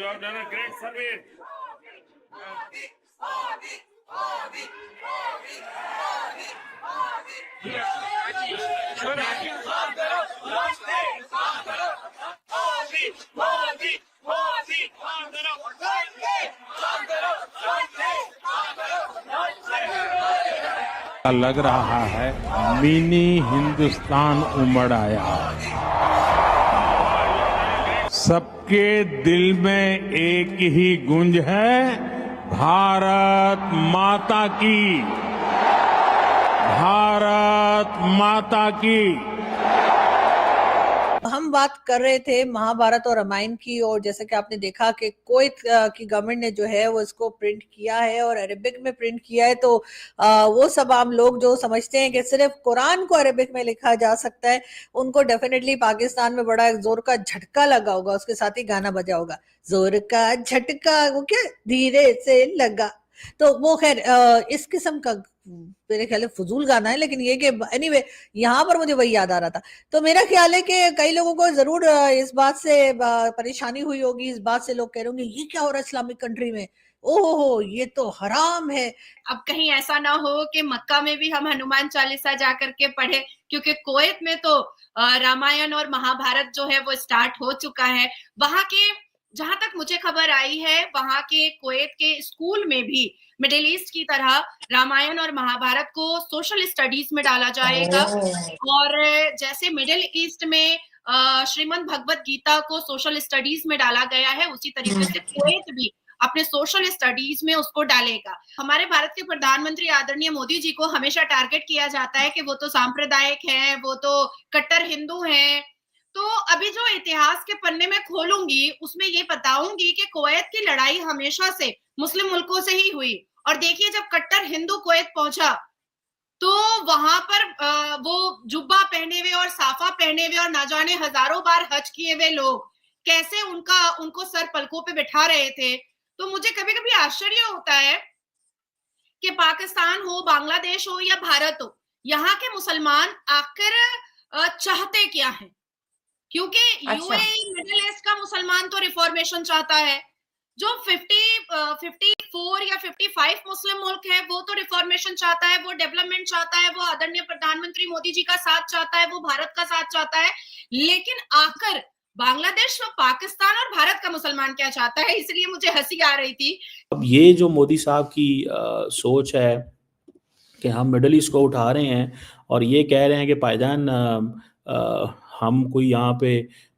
have done a great service. लग रहा है मिनी हिंदुस्तान उमड़ आया। सबके दिल में एक ही गूंज है, भारत माता की, भारत माता की। हम बात कर रहे थे महाभारत और रामायण की, और जैसे कि आपने देखा कि कुवैत की गवर्नमेंट ने जो है वो इसको प्रिंट किया है और अरेबिक में प्रिंट किया है। तो वो सब आम लोग जो समझते हैं कि सिर्फ कुरान को अरेबिक में लिखा जा सकता है, उनको डेफिनेटली पाकिस्तान में बड़ा एक जोर का झटका लगा होगा। उसके साथ ही गाना बजा होगा, जोर का झटका, वो क्या धीरे से लगा। तो वो खैर इस किस्म का मेरे ख्याल है फजूल गाना है, लेकिन ये कि एनीवे यहाँ पर मुझे वही याद आ रहा था। तो मेरा ख्याल है कि कई लोगों को जरूर इस बात से परेशानी हुई होगी, इस बात से लोग कह रहे होंगे ये क्या हो रहा है इस्लामिक कंट्री में, ओहो ये तो हराम है। अब कहीं ऐसा ना हो कि मक्का में भी हम हनुमान चालीसा जा करके पढ़े, क्योंकि कुवैत में तो रामायण और महाभारत जो है वो स्टार्ट हो चुका है। वहां के, जहां तक मुझे खबर आई है, वहां के कुवैत के स्कूल में भी मिडिल ईस्ट की तरह रामायण और महाभारत को सोशल स्टडीज में डाला जाएगा। और जैसे मिडिल ईस्ट में श्रीमद् भगवत गीता को सोशल स्टडीज में डाला गया है, उसी तरीके से कुवैत भी अपने सोशल स्टडीज में उसको डालेगा। हमारे भारत के प्रधानमंत्री आदरणीय मोदी जी को हमेशा टारगेट किया जाता है कि वो तो सांप्रदायिक हैं, वो तो कट्टर हिंदू हैं। तो अभी जो इतिहास के पन्ने में खोलूंगी उसमें ये बताऊंगी कि कुवैत की लड़ाई हमेशा से मुस्लिम मुल्कों से ही हुई। और देखिए जब कट्टर हिंदू कुवैत पहुंचा तो वहां पर वो जुब्बा पहने हुए और साफा पहने हुए और ना जाने हजारों बार हज किए हुए लोग कैसे उनको सर पलकों पे बिठा रहे थे। तो मुझे कभी कभी आश्चर्य होता है कि पाकिस्तान हो, बांग्लादेश हो या भारत हो, यहाँ के मुसलमान आखिर चाहते क्या हैं? क्योंकि यूएई मिडिल ईस्ट का मुसलमान तो रिफॉर्मेशन चाहता है, जो 54 या 55 मुस्लिम मुल्क है वो तो रिफॉर्मेशन चाहता है, वो डेवलपमेंट चाहता है, वो आदरणीय प्रधानमंत्री मोदी जी का साथ चाहता है, वो भारत का साथ चाहता है। लेकिन आखिर बांग्लादेश और पाकिस्तान और भारत का मुसलमान क्या चाहता है? इसलिए मुझे हंसी आ रही थी। अब ये जो मोदी साहब की सोच है कि हम मिडिल ईस्ट को उठा रहे हैं और ये कह रहे हैं कि भाईजान हम कोई यहाँ पे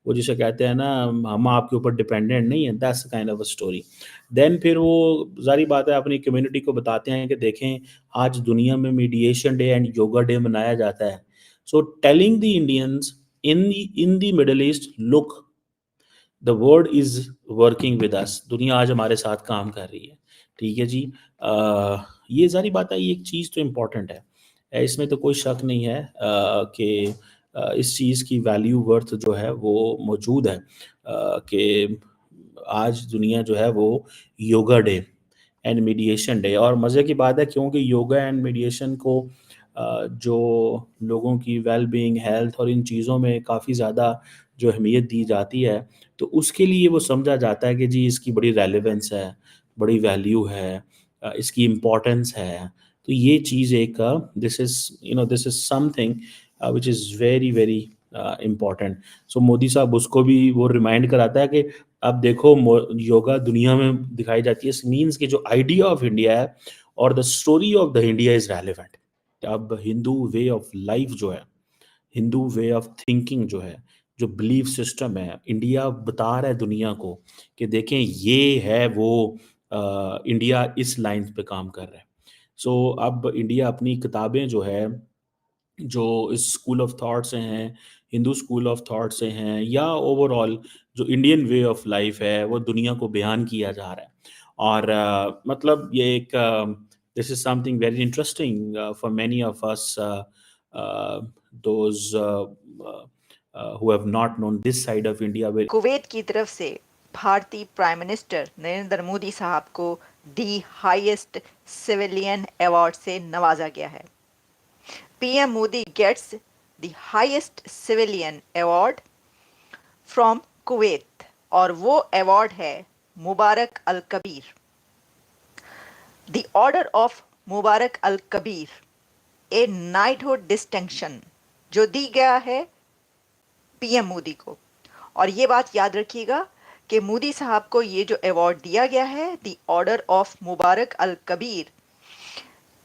वो जिसे कहते हैं ना, हम आपके ऊपर डिपेंडेंट नहीं है, that's kind of a story. Then फिर वो जारी बात है अपनी कम्युनिटी को बताते हैं कि देखें आज दुनिया में meditation day and yoga day मनाया जाता है। So telling the Indians in the Middle East, look the world is working with us, दुनिया आज हमारे साथ काम कर रही है। ठीक है जी, ये सारी बात है, ये एक चीज़ तो इम्पॉर्टेंट है, इसमें तो कोई शक नहीं है कि इस चीज़ की वैल्यू वर्थ जो है वो मौजूद है कि आज दुनिया जो है वो yoga day and mediation day. और मज़े की बात है क्योंकि योगा एंड मीडिएशन को जो लोगों की वेल बीइंग, हेल्थ और इन चीज़ों में काफ़ी ज़्यादा जो अहमियत दी जाती है, तो उसके लिए वो समझा जाता है कि जी इसकी बड़ी रेलेवेंस है, बड़ी वैल्यू है, इसकी इम्पोर्टेंस है। तो ये चीज़ एक this is something which is very very important. So Modi साहब उसको भी वो रिमाइंड कराता है कि अब देखो योगा दुनिया में दिखाई जाती है, मीन्स कि जो आइडिया ऑफ इंडिया है और the story of the India is relevant. अब हिंदू वे ऑफ लाइफ जो है, हिंदू वे ऑफ थिंकिंग जो है, जो बिलीफ सिस्टम है, इंडिया बता रहा है दुनिया को कि देखें ये है वो इंडिया इस लाइन पे काम कर रहा है। सो अब इंडिया अपनी किताबें जो है, जो इस स्कूल ऑफ थॉट से हैं, हिंदू स्कूल ऑफ थॉट से हैं, या ओवरऑल जो इंडियन वे ऑफ लाइफ है वो दुनिया को बयान किया जा रहा है। और मतलब ये एक this is something very interesting for many of us those who have not known this side of India. Kuwait की तरफ से भारतीय प्राइम मिनिस्टर नरेंद्र मोदी साहब को दी हाईएस्ट सिविलियन अवार्ड से नवाजा गया है। PM Modi gets the highest civilian award from Kuwait, और वो अवार्ड है Mubarak Al Kabeer, the order of Mubarak Al Kabir, a knighthood distinction जो दी गया है पीएम मोदी को। और ये बात याद रखिएगा कि मोदी साहब को ये जो अवार्ड दिया गया है, the order of Mubarak Al Kabir,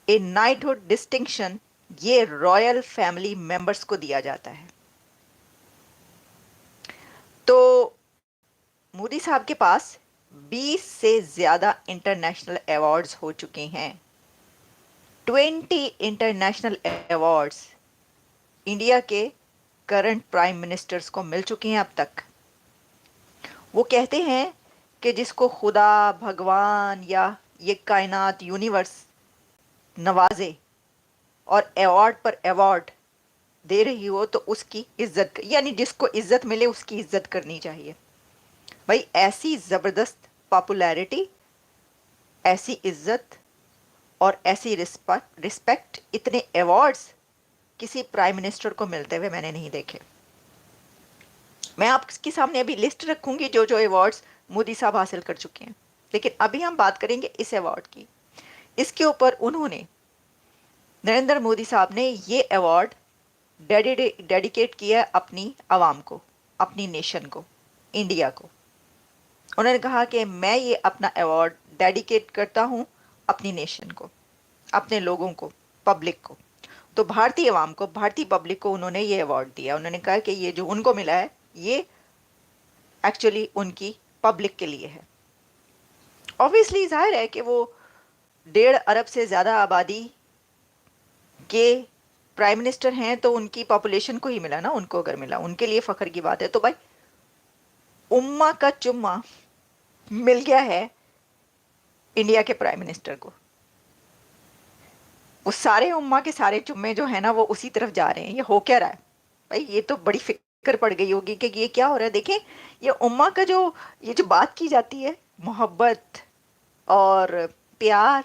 a knighthood distinction, ये रॉयल फैमिली मेंबर्स को दिया जाता है। तो मोदी साहब के पास 20 से ज्यादा इंटरनेशनल अवार्ड्स हो चुके हैं। 20 इंटरनेशनल अवार्ड्स इंडिया के करंट प्राइम मिनिस्टर्स को मिल चुके हैं अब तक। वो कहते हैं कि जिसको खुदा, भगवान या ये कायनात, यूनिवर्स नवाजे और अवार्ड पर अवार्ड दे रही हो तो उसकी इज्जत, यानी जिसको इज्जत मिले उसकी इज्जत करनी चाहिए। भाई ऐसी ज़बरदस्त पॉपुलैरिटी, ऐसी इज्जत और ऐसी रिस्पेक्ट, इतने अवार्ड्स किसी प्राइम मिनिस्टर को मिलते हुए मैंने नहीं देखे। मैं आपके सामने अभी लिस्ट रखूंगी जो जो अवार्ड्स मोदी साहब हासिल कर चुके हैं, लेकिन अभी हम बात करेंगे इस अवार्ड की। इसके ऊपर उन्होंने, नरेंद्र मोदी साहब ने ये अवार्ड डेडिकेट किया अपनी आवाम को, अपनी नेशन को, इंडिया को। उन्होंने कहा कि मैं ये अपना अवार्ड डेडिकेट करता हूँ अपनी नेशन को, अपने लोगों को, पब्लिक को। तो भारतीय आवाम को, भारतीय पब्लिक को उन्होंने ये अवार्ड दिया। उन्होंने कहा कि ये जो उनको मिला है ये एक्चुअली उनकी पब्लिक के लिए है। ऑब्वियसली जाहिर है कि वो 1.5 अरब से ज़्यादा आबादी के प्राइम मिनिस्टर हैं, तो उनकी पॉपुलेशन को ही मिला ना, उनको अगर मिला उनके लिए फ़ख्र की बात है। तो भाई उम्मा का चुम्मा मिल गया है इंडिया के प्राइम मिनिस्टर को। वो सारे उम्मा के सारे चुम्मे जो है ना वो उसी तरफ जा रहे हैं। ये हो क्या रहा है भाई? ये तो बड़ी फिक्र पड़ गई होगी कि ये क्या हो रहा है। देखें ये उम्मा का जो, ये जो बात की जाती है, मोहब्बत और प्यार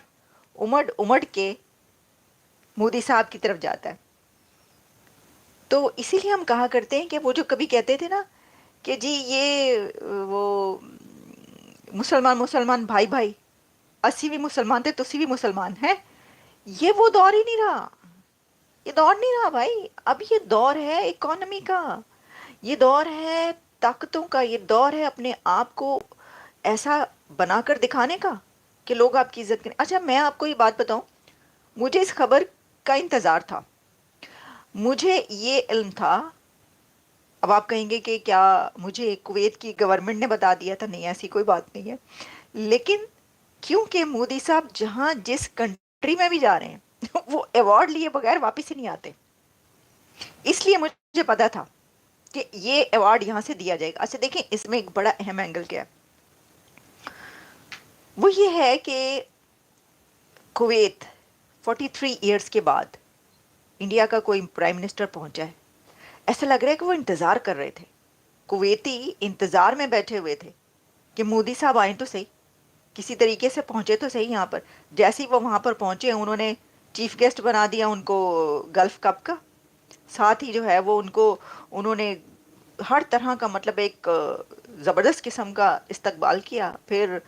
उमड़ उमड़ के मोदी साहब की तरफ जाता है। तो इसीलिए हम कहा करते हैं कि वो जो कभी कहते थे ना कि जी ये वो मुसलमान भाई भाई, असी भी मुसलमान थे तुसी भी मुसलमान हैं, ये वो दौर ही नहीं रहा। ये दौर नहीं रहा भाई। अब ये दौर है इकोनॉमी का, ये दौर है ताकतों का, ये दौर है अपने आप को ऐसा बनाकर दिखाने का कि लोग आपकी इज्जत करें। अच्छा मैं आपको ये बात बताऊं, मुझे इस खबर का इंतज़ार था, मुझे ये इल्म था। अब आप कहेंगे कि क्या मुझे कुवैत की गवर्नमेंट ने बता दिया था? नहीं, ऐसी कोई बात नहीं है। लेकिन क्योंकि मोदी साहब जहां जिस कंट्री में भी जा रहे हैं वो अवार्ड लिए बगैर वापस ही नहीं आते, इसलिए मुझे पता था कि ये अवार्ड यहां से दिया जाएगा। अच्छा देखें इसमें एक बड़ा अहम एंगल क्या है, वो ये है कि कुवैत 43 इयर्स के बाद इंडिया का कोई प्राइम मिनिस्टर पहुंचा है। ऐसा लग रहा है कि वो इंतज़ार कर रहे थे, कुवैती इंतज़ार में बैठे हुए थे कि मोदी साहब आए तो सही, किसी तरीके से पहुंचे तो सही यहाँ पर। जैसे ही वो वहाँ पर पहुंचे उन्होंने चीफ गेस्ट बना दिया उनको गल्फ कप का, साथ ही जो है वो उनको उन्होंने हर तरह का मतलब एक ज़बरदस्त किस्म का इस्तकबाल किया। फिर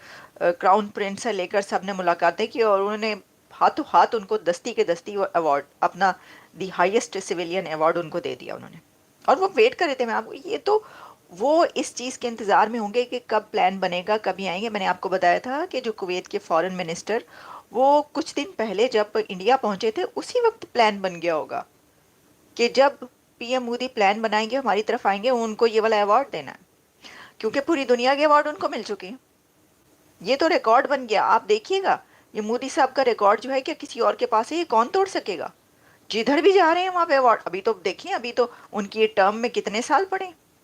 क्राउन प्रिंस से लेकर सब ने मुलाकातें की और उन्होंने हाथों हाथ उनको दस्ती के दस्ती वो अवार्ड, अपना दी हाईएस्ट सिविलियन अवार्ड उनको दे दिया उन्होंने। और वो वेट कर रहे थे, मैं आपको ये तो वो इस चीज़ के इंतज़ार में होंगे कि कब प्लान बनेगा, कभी आएंगे। मैंने आपको बताया था कि जो कुवैत के फॉरेन मिनिस्टर वो कुछ दिन पहले जब इंडिया पहुंचे थे उसी वक्त प्लान बन गया होगा कि जब पीएम मोदी प्लान बनाएंगे हमारी तरफ आएंगे उनको ये वाला अवार्ड देना है, क्योंकि पूरी दुनिया के अवार्ड उनको मिल चुके हैं। ये तो रिकॉर्ड बन गया। आप देखिएगा ये मोदी साहब का रिकॉर्ड जो है क्या किसी और के पास है? ये कौन तोड़ सकेगा? जिधर भी जा रहे हैं वहाँ पे अवार्ड। अभी तो देखिए, अभी तो उनकी टर्म में कितने साल पड़े,